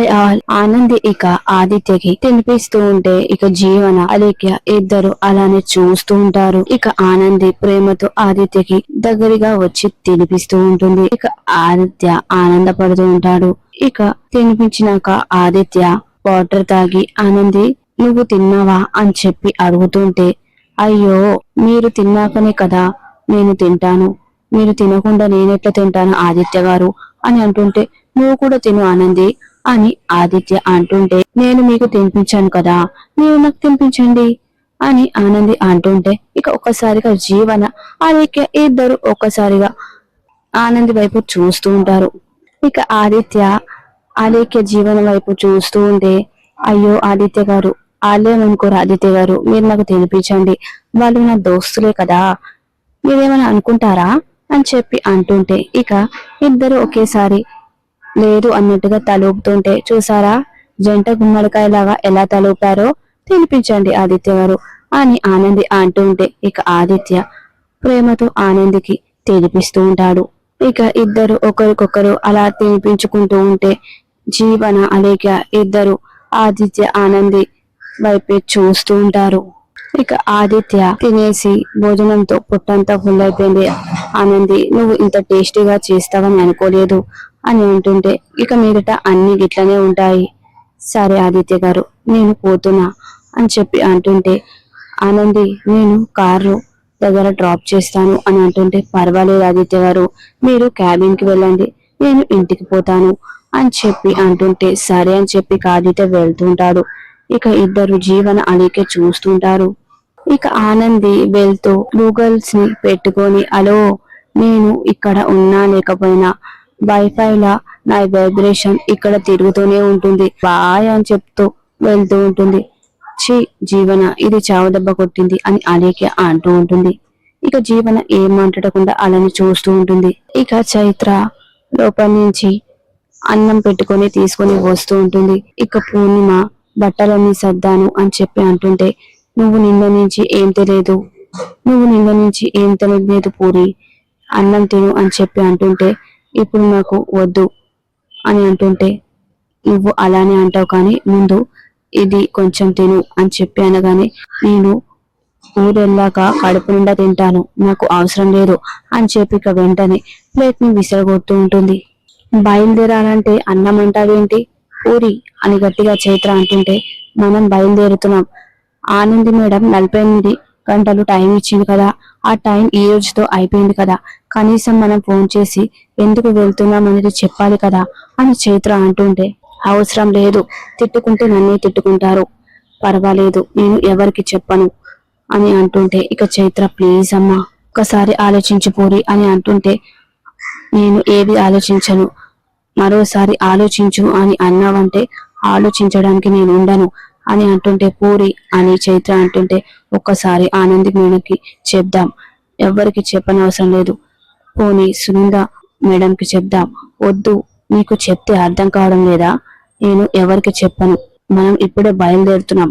Hi all. Anandi ఇక ఆదిత్యకి తినిపిస్తూ ఉంటే ఇక జీవన అలేఖ్య ఇద్దరు అలానే చూస్తూ ఉంటారు. ఇక ఆనంది ప్రేమతో ఆదిత్యకి దగ్గరగా వచ్చి తినిపిస్తూ ఉంటుంది. ఇక ఆదిత్య ఆనందపడుతూ ఉంటాడు. ఇక తినిపించినాక ఆదిత్య వాటర్ తాగి ఆనంది నువ్వు తిన్నావా అని చెప్పి అడుగుతుంటే, అయ్యో మీరు తిన్నాకనే కదా నేను తింటాను, మీరు తినకుండా నేనెట్లా తింటాను ఆదిత్య గారు అని అంటుంటే, నువ్వు కూడా తిను ఆనంది అని ఆదిత్య అంటుంటే, నేను మీకు తినిపించాను కదా, మీరు నాకు తినిపించండి అని ఆనంది అంటుంటే, ఇక ఒక్కసారిగా జీవన ఆదిత్య ఇద్దరు ఒక్కసారిగా ఆనంది వైపు చూస్తూ ఉంటారు. ఇక ఆదిత్య ఆలేఖ్య జీవన వైపు చూస్తూ ఉంటే, అయ్యో ఆదిత్య గారు ఆలేమనుకోరు ఆదిత్య గారు, మీరు నాకు తినిపించండి, వాళ్ళు నా దోస్తులే కదా, మీరేమైనా అనుకుంటారా అని చెప్పి అంటుంటే, ఇక ఇద్దరు ఒకేసారి లేదు అన్నట్టుగా తలూపుతుంటే, చూసారా జంట గుమ్మడికాయలాగా ఎలా తలూపారో, తినిపించండి ఆదిత్య గారు అని ఆనంది అంటుంటే, ఇక ఆదిత్య ప్రేమతో ఆనందికి తినిపిస్తూ ఉంటాడు. ఇక ఇద్దరు ఒకరికొకరు అలా తినిపించుకుంటూ ఉంటే జీవన అలేఖ్య ఇద్దరు ఆదిత్య ఆనంది వైపే చూస్తూ ఉంటారు. ఇక ఆదిత్య తినేసి భోజనంతో పుట్టంతా ఫుల్ అయిపోయింది. ఆనంది నువ్వు ఇంత టేస్టీగా చేస్తావని అనుకోలేదు అని అంటుంటే, ఇక మీదట అన్ని గిట్లనే ఉంటాయి, సరే ఆదిత్య గారు నేను పోతున్నా అని చెప్పి అంటుంటే, ఆనంది నేను కారు దగ్గర డ్రాప్ చేస్తాను అని అంటుంటే, పర్వాలేదు ఆదిత్య గారు మీరు క్యాబిన్ కి వెళ్ళండి, నేను ఇంటికి పోతాను అని చెప్పి అంటుంటే, సరే అని చెప్పి ఆదిత్య వెళ్తుంటాడు. ఇక ఇద్దరు జీవన అలీకే చూస్తుంటారు. ఇక ఆనంది వెళ్తూ గూగల్స్ ని పెట్టుకొని, అలో నేను ఇక్కడ ఉన్నా లేకపోయినా వైఫైలా నా వైబ్రేషన్ ఇక్కడ తిరుగుతూనే ఉంటుంది, బాయ్ అని చెప్తూ వెళ్తూ ఉంటుంది. ఛీ జీవన ఇది చావు దెబ్బ కొట్టింది అని అలేఖ్య అంటూ ఉంటుంది. ఇక జీవన ఏం మాట్లాడకుండా అలానే చూస్తూ ఉంటుంది. ఇక చైత్ర లోపల నుంచి అన్నం పెట్టుకొని తీసుకొని వస్తూ ఉంటుంది. ఇక పూర్ణిమ బట్టలన్నీ సర్దాను అని చెప్పి అంటుంటే, నువ్వు నిన్న నుంచి ఏం తెలియదు, నువ్వు నిన్న నుంచి ఏం తెలియలేదు పూరి, అన్నం తిను అని చెప్పి అంటుంటే, ఇప్పుడు నాకు వద్దు అని అంటుంటే, నువ్వు అలానే అంటావు కానీ ముందు ఇది కొంచెం తిను అని చెప్పి అనగానే, నేను ఊరెళ్ళాక కడుపు నిండా తింటాను, నాకు అవసరం లేదు అని చెప్పి ఇక వెంటనే ప్లేట్ ని విసిరగొడుతూ ఉంటుంది. బయలుదేరాలంటే అన్నం అంటావేంటి పూరి అని గట్టిగా చైత్ర అంటుంటే, మనం బయలుదేరుతున్నాం, ఆనంది మేడం 48 గంటలు టైం ఇచ్చింది కదా, ఆ టైం ఈ రోజుతో అయిపోయింది కదా, కనీసం మనం ఫోన్ చేసి ఎందుకు వెళ్తున్నాం అనేది చెప్పాలి కదా అని చైత్ర అంటుంటే, అవసరం లేదు, తిట్టుకుంటే నన్నే తిట్టుకుంటారు, పర్వాలేదు నేను ఎవరికి చెప్పను అని అంటుంటే, ఇక చైత్ర ప్లీజ్ అమ్మా ఒకసారి ఆలోచించు పూరి అని అంటుంటే, నేను ఏది ఆలోచించను, మరోసారి ఆలోచించు అని అన్నావంటే ఆలోచించడానికి నేను ఉండను అని అంటుంటే, పూరి అని చైత్ర అంటుంటే, ఒక్కసారి ఆనంది మేడంకి చెప్దాం, ఎవ్వరికి చెప్పనవసరం లేదు, పోనీ సునంద మేడంకి చెప్దాం, వద్దు నీకు చెప్తే అర్థం కావడం లేదా, నేను ఎవరికి చెప్పను, మనం ఇప్పుడే బయలుదేరుతున్నాం,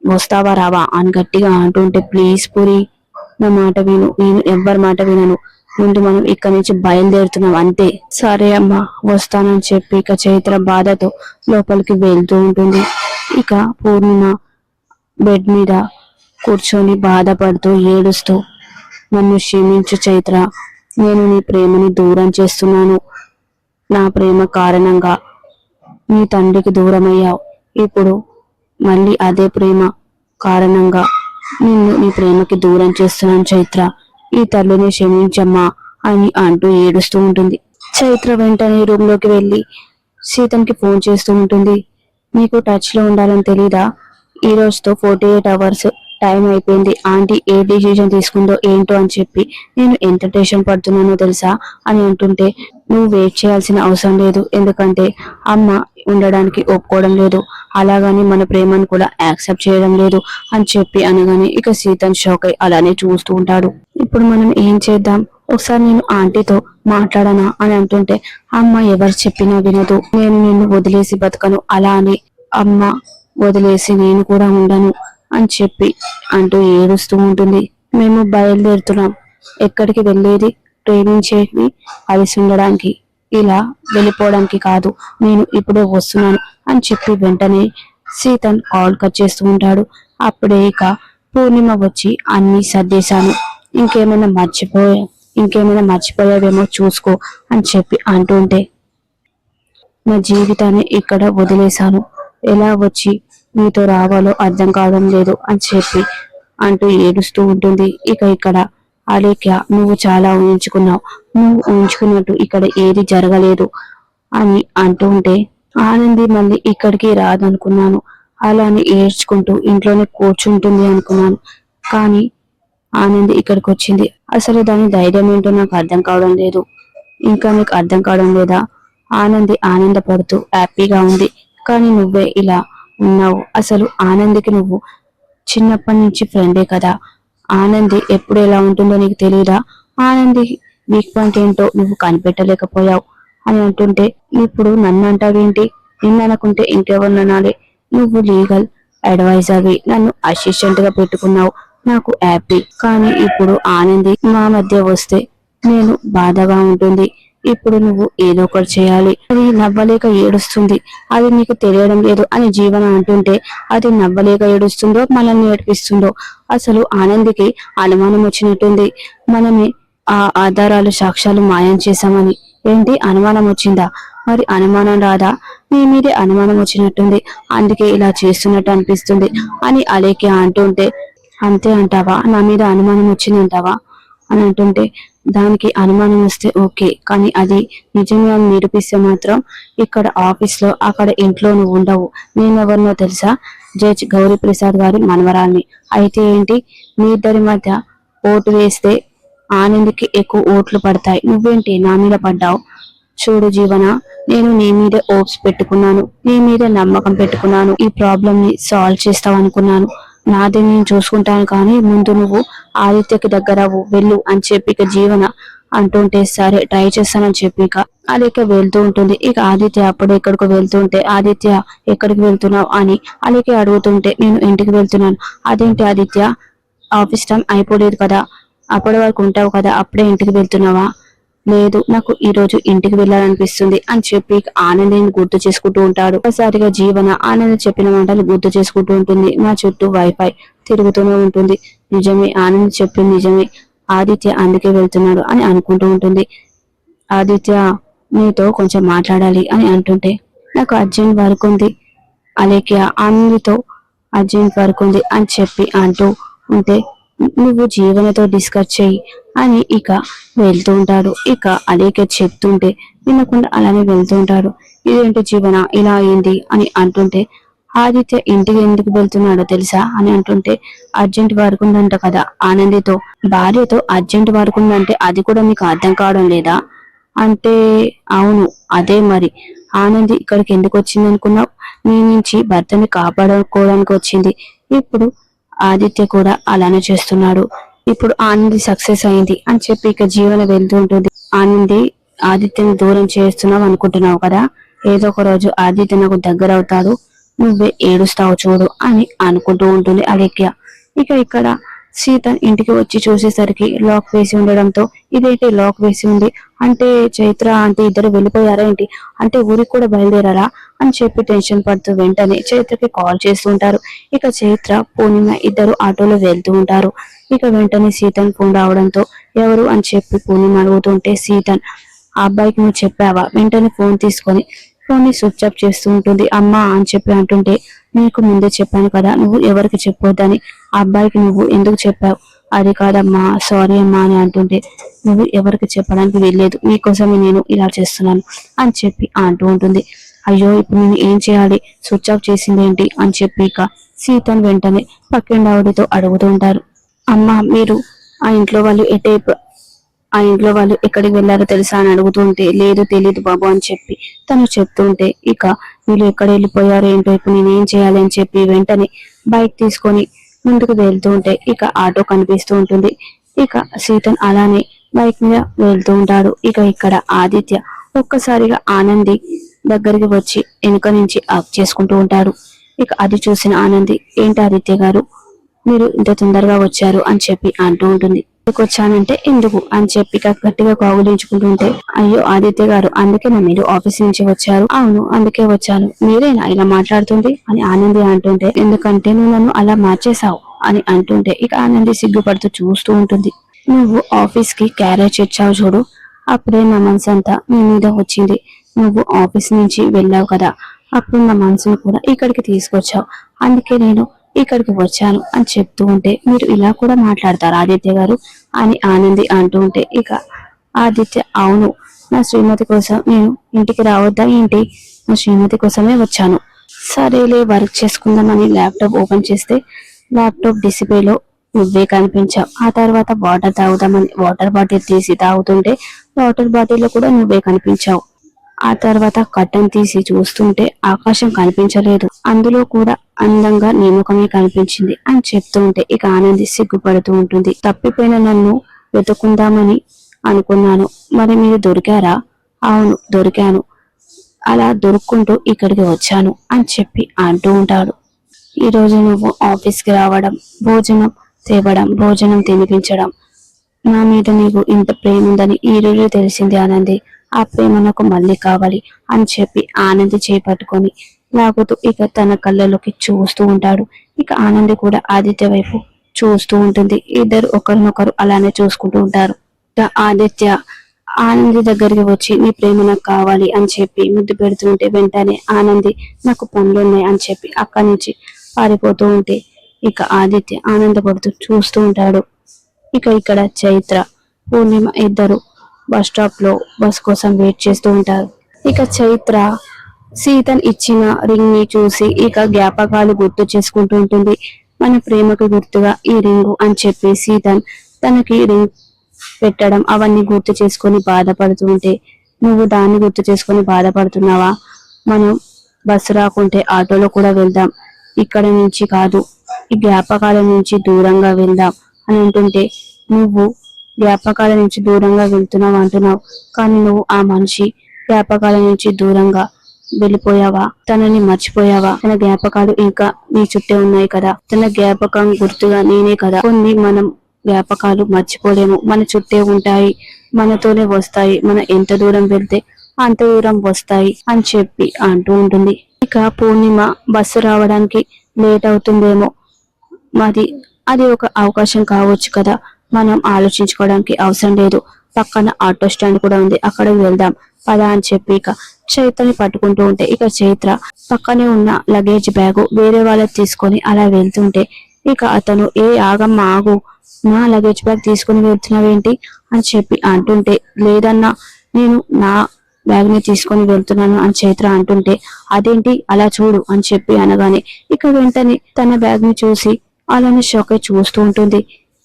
వస్తావా రావా అని గట్టిగా అంటుంటే, ప్లీజ్ పూరి నా మాట విను, నేను ఎవ్వరి మాట వినను, ముందు మనం ఇక్కడి నుంచి బయలుదేరుతున్నాం అంతే. సరే అమ్మా వస్తానని చెప్పి ఇక చైత్ర బాధతో లోపలికి వెళ్తూ ఉంటుంది. ఇక పూర్ణిమ బెడ్ మీద కూర్చొని బాధపడుతూ ఏడుస్తూ, నన్ను క్షమించు చైత్ర, నేను నీ ప్రేమని దూరం చేస్తున్నాను, నా ప్రేమ కారణంగా నీ తండ్రికి దూరమయ్యావు, ఇప్పుడు మళ్ళీ అదే ప్రేమ కారణంగా నిన్ను నీ ప్రేమకి దూరం చేస్తున్నాను చైత్ర, ఈ తల్లిని క్షమించమ్మా అని అంటూ ఏడుస్తూ ఉంటుంది. చైత్ర వెంటనే రూమ్ లోకి వెళ్ళి సీతన్కి ఫోన్ చేస్తూ ఉంటుంది. నీకు టచ్ లో ఉండాలని తెలీదా, ఈ రోజుతో 48 అవర్స్ టైం అయిపోయింది, ఆంటీ ఏ డిసిజన్ తీసుకుందో ఏంటో అని చెప్పి నేను ఎంత టెన్షన్ పడుతున్నానో తెలుసా అని అంటుంటే, నువ్వు వెయిట్ చేయాల్సిన అవసరం లేదు, ఎందుకంటే అమ్మ ఉండడానికి ఒప్పుకోవడం లేదు, అలాగని మన ప్రేమను కూడా యాక్సెప్ట్ చేయడం లేదు అని చెప్పి అనగానే ఇక సీతన్ షాక్ అయి అలానే చూస్తూ ఉంటాడు. ఇప్పుడు మనం ఏం చేద్దాం, ఒకసారి నేను ఆంటీతో మాట్లాడనా అని అంటుంటే, అమ్మ ఎవరు చెప్పినా వినదు, నేను నిన్ను వదిలేసి బతకను, అలా అని అమ్మ వదిలేసి నేను కూడా ఉండను అని చెప్పి అంటూ ఏడుస్తూ ఉంటుంది. మేము బయలుదేరుతున్నాం, ఎక్కడికి వెళ్ళేది, ప్రేమించేవి కలిసి ఉండడానికి, ఇలా వెళ్ళిపోవడానికి కాదు, నేను ఇప్పుడే వస్తున్నాను అని చెప్పి వెంటనే సీతన్ కాల్ కట్ చేస్తూ ఉంటాడు. అప్పుడే ఇక పూర్ణిమ వచ్చి అన్ని సర్దేశాను, ఇంకేమైనా మర్చిపోయావేమో చూసుకో అని చెప్పి అంటుంటే, నా జీవితాన్ని ఇక్కడ వదిలేశాను, ఎలా వచ్చి నీతో రావాలో అర్థం కావడం లేదు అని చెప్పి అంటూ ఏడుస్తూ ఉంటుంది. ఇక ఇక్కడ అలేఖ్య, నువ్వు చాలా ఊహించుకున్నావు, నువ్వు ఊహించుకున్నట్టు ఇక్కడ ఏది జరగలేదు అని అంటూ ఉంటే, ఆనంది మళ్ళీ ఇక్కడికి రాదనుకున్నాను, అలానే ఏడ్చుకుంటూ ఇంట్లోనే కూర్చుంటుంది అనుకున్నాను, కానీ ఆనంది ఇక్కడికి వచ్చింది. అసలు దాని ధైర్యం ఏంటో నాకు అర్థం కావడం లేదు. ఇంకా నీకు అర్థం కావడం లేదా? ఆనంది ఆనందపడుతూ హ్యాపీగా ఉంది, కానీ నువ్వే ఇలా ఉన్నావు. అసలు ఆనందికి నువ్వు చిన్నప్పటి నుంచి ఫ్రెండే కదా, ఆనంది ఎప్పుడు ఎలా ఉంటుందో నీకు తెలియదా? ఆనంది వీక్ పాయింట్ ఏంటో నువ్వు కనిపెట్టలేకపోయావు అని అంటుంటే, ఇప్పుడు నన్ను అంటావేంటి? నిన్ను అనుకుంటే ఇంకెవరిని అనాలి? నువ్వు లీగల్ అడ్వైజర్వి, నన్ను అసిస్టెంట్ గా పెట్టుకున్నావు, నాకు హ్యాపీ. కానీ ఇప్పుడు ఆనంది మా మధ్య వస్తే నేను బాధగా ఉంటుంది. ఇప్పుడు నువ్వు ఏదో ఒకటి చేయాలి. అది నవ్వలేక ఏడుస్తుంది, అది నీకు తెలియడం లేదు అని జీవన అంటుంటే, అది నవ్వలేక ఏడుస్తుందో మనల్ని ఏడిపిస్తుందో? అసలు ఆనందికి అనుమానం వచ్చినట్టుంది, మనమే ఆ ఆధారాలు సాక్ష్యాలు మాయం చేశామని. ఏంటి, అనుమానం వచ్చిందా? మరి అనుమానం రాదా? నీ మీదే అనుమానం వచ్చినట్టుంది, అందుకే ఇలా చేస్తున్నట్టు అనిపిస్తుంది అని అలేఖ్య అంటుంటే, అంతే అంటావా? నా మీద అనుమానం వచ్చిందంటావా అని అంటుంటే, దానికి అనుమానం వస్తే ఓకే, కానీ అది నిజమే అని నిరూపిస్తే మాత్రం ఇక్కడ ఆఫీస్ లో అక్కడ ఇంట్లో నువ్వు ఉండవు. నేనెవరినో తెలుసా? జడ్జ్ గౌరీ ప్రసాద్ గారి మనవరాల్ని. అయితే ఏంటి, మీ ఇద్దరి మధ్య ఓటు వేస్తే ఆనంద్కి ఎక్కువ ఓట్లు పడతాయి, నువ్వేంటి నా మీద పడ్డావు? చూడు జీవన, నేను నీ మీద ఓప్స్ పెట్టుకున్నాను, నీ మీద నమ్మకం పెట్టుకున్నాను, ఈ ప్రాబ్లం ని సాల్వ్ చేస్తావు అనుకున్నాను. నాది నేను చూసుకుంటాను, కానీ ముందు నువ్వు ఆదిత్యకి దగ్గరవు వెళ్ళు అని చెప్పి ఇక జీవన అంటుంటే, సరే ట్రై చేస్తానని చెప్పి ఇక అలేఖ్య వెళ్తూ ఉంటుంది. ఇక ఆదిత్య అప్పుడు ఎక్కడికి వెళ్తుంటే, ఆదిత్య ఎక్కడికి వెళ్తున్నావు అని అలేఖ్య అడుగుతుంటే, నేను ఇంటికి వెళ్తున్నాను. అదేంటి ఆదిత్య, ఆఫీస్ టైం అయిపోలేదు కదా, అప్పటి వరకు ఉంటావు కదా, అప్పుడే ఇంటికి వెళ్తున్నావా? లేదు, నాకు ఈ రోజు ఇంటికి వెళ్ళాలనిపిస్తుంది అని చెప్పి ఆనందిని గుర్తు చేసుకుంటూ ఉంటాడు. ఒకసారిగా జీవన ఆనంద్ చెప్పిన మాటలు గుర్తు చేసుకుంటూ ఉంటుంది. నా చుట్టూ వైఫై తిరుగుతూనే ఉంటుంది, నిజమే, ఆనంద్ చెప్పింది నిజమే, ఆదిత్య అందుకే వెళ్తున్నాడు అని అనుకుంటూ ఉంటుంది. ఆదిత్య నీతో కొంచెం మాట్లాడాలి అని అంటుంటే, నాకు అర్జెంట్ వర్క్ ఉంది అలేఖ్య, ఆనంద్తో అర్జెంట్ వర్క్ ఉంది అని చెప్పి అంటూ ఉంటే, నువ్వు జీవనతో డిస్కస్ చెయ్యి అని ఇక వెళ్తూ ఉంటాడు. ఇక అలేఖ్య చెప్తుంటే వినకుండా అలానే వెళ్తూ ఉంటాడు. ఇదేంటి జీవన ఇలా అయింది అని అంటుంటే, ఆదిత్య ఇంటికి ఎందుకు వెళ్తున్నాడో తెలుసా అని అంటుంటే, అర్జెంట్ వర్క్ ఉందంట కదా ఆనందితో, భార్యతో అర్జెంట్ వర్క్ ఉందంటే అది కూడా మీకు అర్థం కావడం లేదా అంటే? అవును, అదే మరి, ఆనంది ఇక్కడికి ఎందుకు వచ్చింది అనుకున్నావు? నీ నుంచి భర్తని కాపాడుకోవడానికి వచ్చింది. ఇప్పుడు ఆదిత్య కూడా అలానే చేస్తున్నాడు. ఇప్పుడు ఆనంది సక్సెస్ అయింది అని చెప్పి ఇక జీవన వెళ్తూ ఉంటుంది. ఆనంది, ఆదిత్యని దూరం చేస్తున్నావు అనుకుంటున్నావు కదా, ఏదో ఒక రోజు ఆదిత్య నాకు దగ్గర అవుతాడు, నువ్వే ఏడుస్తావు చూడు అని అనుకుంటూ ఉంటుంది అలేఖ్య. ఇక ఇక్కడ సీత ఇంటికి వచ్చి చూసేసరికి లాక్ వేసి ఉండడంతో, ఇదేంటి లాక్ వేసి ఉంది అంటే, చైత్ర అంటే ఇద్దరు వెళ్ళిపోయారా ఏంటి, అంటే ఊరికి కూడా బయలుదేరారా అని చెప్పి టెన్షన్ పడుతూ వెంటనే చైత్రకి కాల్ చేస్తూ ఉంటారు. ఇక చైత్ర పూర్ణిమ ఇద్దరు ఆటోలో వెళ్తూ ఉంటారు. ఇక వెంటనే సీతన్ ఫోన్ రావడంతో, ఎవరు అని చెప్పి పూర్ణిమ అడుగుతుంటే, సీతన్, ఆ అబ్బాయికి నువ్వు చెప్పావా? వెంటనే ఫోన్ తీసుకొని ఫోన్ ని స్విచ్ ఆఫ్ చేస్తూ ఉంటుంది. అమ్మా అని చెప్పి అంటుంటే, నీకు ముందే చెప్పాను కదా నువ్వు ఎవరికి చెప్పొద్దని, ఆ అబ్బాయికి నువ్వు ఎందుకు చెప్పావు? అది కాదమ్మా, సారీ అమ్మా అని అంటుంటే, నువ్వు ఎవరికి చెప్పడానికి వెళ్ళలేదు, నీకోసమే నేను ఇలా చేస్తున్నాను అని చెప్పి అంటూ ఉంటుంది. అయ్యో, ఇప్పుడు నేను ఏం చేయాలి, స్విచ్ ఆఫ్ చేసింది ఏంటి అని చెప్పి ఇక సీతన్ వెంటనే పక్కింటి ఆవిడతో అడుగుతూ ఉంటారు. అమ్మా, మీరు ఆ ఇంట్లో వాళ్ళు ఎక్కడికి వెళ్లారో తెలుసా అని అడుగుతుంటే, లేదు తెలీదు బాబు అని చెప్పి తను చెప్తుంటే, ఇక వీళ్ళు ఎక్కడ వెళ్ళిపోయారో ఏంటో, ఇప్పుడు నేనేం చేయాలి అని చెప్పి వెంటనే బైక్ తీసుకొని ముందుకు వెళ్తూ ఉంటే ఇక ఆటో కనిపిస్తూ ఉంటుంది. ఇక సీతన్ అలానే బైక్ మీద వెళ్తూ ఉంటాడు. ఇక ఇక్కడ ఆదిత్య ఒక్కసారిగా ఆనంది దగ్గరికి వచ్చి వెనుక నుంచి ఆఫ్ చేసుకుంటూ ఉంటాడు. ఇక అది చూసిన ఆనంది, ఏంటి ఆదిత్య గారు, మీరు ఇంత తొందరగా వచ్చారు అని చెప్పి అంటూ ఉంటుంది. వచ్చానంటే ఎందుకు అని చెప్పి గట్టిగా కౌగిలించుకుంటుంటే, అయ్యో ఆదిత్య గారు, అందుకేనా మీరు ఆఫీస్ నుంచి వచ్చారు? అవును, అందుకే వచ్చాను. మీరేనా ఇలా మాట్లాడుతుంది అని ఆనంది అంటుంటే, ఎందుకంటే నువ్వు నన్ను అలా మార్చేశావు అని అంటుంటే ఇక ఆనంది సిగ్గుపడుతూ చూస్తూ ఉంటుంది. నువ్వు ఆఫీస్ కి క్యారేజ్ ఇచ్చావు చూడు, అప్పుడే నా మనసు అంతా నీ మీద వచ్చింది. నువ్వు ఆఫీస్ నుంచి వెళ్ళావు కదా, అప్పుడు నా మనసును కూడా ఇక్కడికి తీసుకొచ్చావు. అందుకే నేను ఇక్కడికి వచ్చాను అని చెప్తూ ఉంటే, మీరు ఇలా కూడా మాట్లాడతారు ఆదిత్య గారు అని ఆనంది అంటూ ఉంటే ఇక ఆదిత్య, అవును, నా శ్రీమతి కోసం నేను ఇంటికి రావద్దా ఏంటి? నా శ్రీమతి కోసమే వచ్చాను. సరేలే, వర్క్ చేసుకుందామని ల్యాప్టాప్ ఓపెన్ చేస్తే ల్యాప్టాప్ డిస్ప్లేలో నువ్వే కనిపించావు. ఆ తర్వాత వాటర్ తాగుదామని వాటర్ బాటిల్ తీసి తాగుతుంటే వాటర్ బాటిల్లో కూడా నువ్వే కనిపించావు. ఆ తర్వాత కట్టన్ తీసి చూస్తుంటే ఆకాశం కనిపించలేదు, అందులో కూడా అందంగా నీ ముఖమే కనిపించింది అని చెప్తూ ఉంటే ఇక ఆనంది సిగ్గుపడుతూ ఉంటుంది. తప్పిపోయిన నన్ను వెతుకుందామని అనుకున్నాను, మరి మీరు దొరికారా? అవును, దొరికాను. అలా దొరుక్కుంటూ ఇక్కడికి వచ్చాను అని చెప్పి అంటూ ఉంటాడు. ఈ రోజు నువ్వు ఆఫీస్కి రావడం, భోజనం తేవడం, భోజనం తినిపించడం, నా మీద నీకు ఇంత ప్రేమ ఉందని ఈ రోజు తెలిసింది ఆనంది. ఆ ప్రేమ నాకు మళ్ళీ కావాలి అని చెప్పి ఆనంది చేపట్టుకొని లాగుతూ ఇక తన కళ్ళలోకి చూస్తూ ఉంటాడు. ఇక ఆనంది కూడా ఆదిత్య వైపు చూస్తూ ఉంటుంది. ఇద్దరు ఒకరినొకరు అలానే చూసుకుంటూ ఉంటారు. ఇక ఆదిత్య ఆనంది దగ్గరికి వచ్చి నీ ప్రేమ నాకు కావాలి అని చెప్పి ముద్దు పెడుతుంటే వెంటనే ఆనంది నాకు పనులున్నాయి అని చెప్పి అక్కడి నుంచి పారిపోతూ ఉంటే ఇక ఆదిత్య ఆనందపడుతూ చూస్తూ ఉంటాడు. ఇక ఇక్కడ చైత్ర, పూర్ణిమ ఇద్దరు బస్ స్టాప్ లో బస్ కోసం వెయిట్ చేస్తూ ఉంటారు. ఇక చైత్ర సీతన్ ఇచ్చిన రింగ్ ని చూసి ఇక జ్ఞాపకాలు గుర్తు చేసుకుంటూ ఉంటుంది. మన ప్రేమకు గుర్తుగా ఈ రింగు అని చెప్పి సీతన్ తనకి రింగ్ పెట్టడం అవన్నీ గుర్తు చేసుకొని బాధపడుతూ ఉంటే, నువ్వు దాన్ని గుర్తు చేసుకొని బాధపడుతున్నావా? మనం బస్సు రాకుంటే ఆటోలో కూడా వెళ్దాం, ఇక్కడ నుంచి కాదు, ఈ జ్ఞాపకాల నుంచి దూరంగా వెళ్దాం అని అంటుంటే, నువ్వు జ్ఞాపకాల నుంచి దూరంగా వెళ్తున్నావు అంటున్నావు, కానీ నువ్వు ఆ మనిషి జ్ఞాపకాల నుంచి దూరంగా వెళ్ళిపోయావా? తనని మర్చిపోయావా? తన జ్ఞాపకాలు ఇంకా నీ చుట్టే ఉన్నాయి కదా, తన జ్ఞాపకం గుర్తుగా నేనే కదా. కొన్ని మనం జ్ఞాపకాలు మర్చిపోలేము, మన చుట్టే ఉంటాయి, మనతోనే వస్తాయి, మనం ఎంత దూరం వెళ్తే అంత దూరం వస్తాయి అని చెప్పి అంటూ ఉంటుంది. ఇక పూర్ణిమ బస్సు రావడానికి లేట్ అవుతుందేమో, మరి అది ఒక అవకాశం కావచ్చు కదా, మనం ఆలోచించుకోవడానికి అవసరం లేదు, పక్కన ఆటో స్టాండ్ కూడా ఉంది, అక్కడికి వెళ్దాం పదా అని చెప్పి ఇక చైత్రని పట్టుకుంటూ ఉంటే ఇక చైత్ర పక్కనే ఉన్న లగేజ్ బ్యాగు వేరే వాళ్ళకి తీసుకొని అలా వెళ్తుంటే ఇక అతను, ఏ ఆగమ్మ ఆగు, నా లగేజ్ బ్యాగ్ తీసుకుని వెళ్తున్నావేంటి అని చెప్పి అంటుంటే, లేదన్నా నేను నా బ్యాగ్ ని తీసుకొని వెళ్తున్నాను అని చైత్ర అంటుంటే, అదేంటి అలా చూడు అని చెప్పి అనగానే ఇక వెంటనే తన బ్యాగ్ ని చూసి అలానే షాక్ అయి చూస్తూ ఉంటుంది.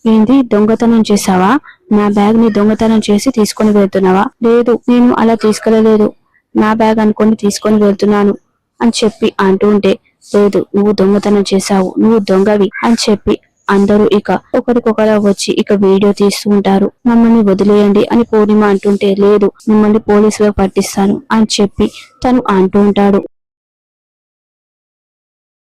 ఏంటి, దొంగతనం చేసావా? నా బ్యాగ్ ని దొంగతనం చేసి తీసుకొని వెళ్తున్నావా? లేదు, నేను అలా తీసుకెళ్లలేదు, నా బ్యాగ్ అనుకొని తీసుకొని వెళ్తున్నాను అని చెప్పి అంటూ ఉంటే, లేదు, నువ్వు దొంగతనం చేశావు, నువ్వు దొంగవి అని చెప్పి అందరూ ఇక ఒకరికొకరు వచ్చి ఇక వీడియో తీస్తూ ఉంటారు. మమ్మల్ని వదిలేయండి అని పూర్ణిమ అంటుంటే, లేదు, మిమ్మల్ని పోలీసులకు పట్టిస్తాను అని చెప్పి తను అంటూ ఉంటాడు.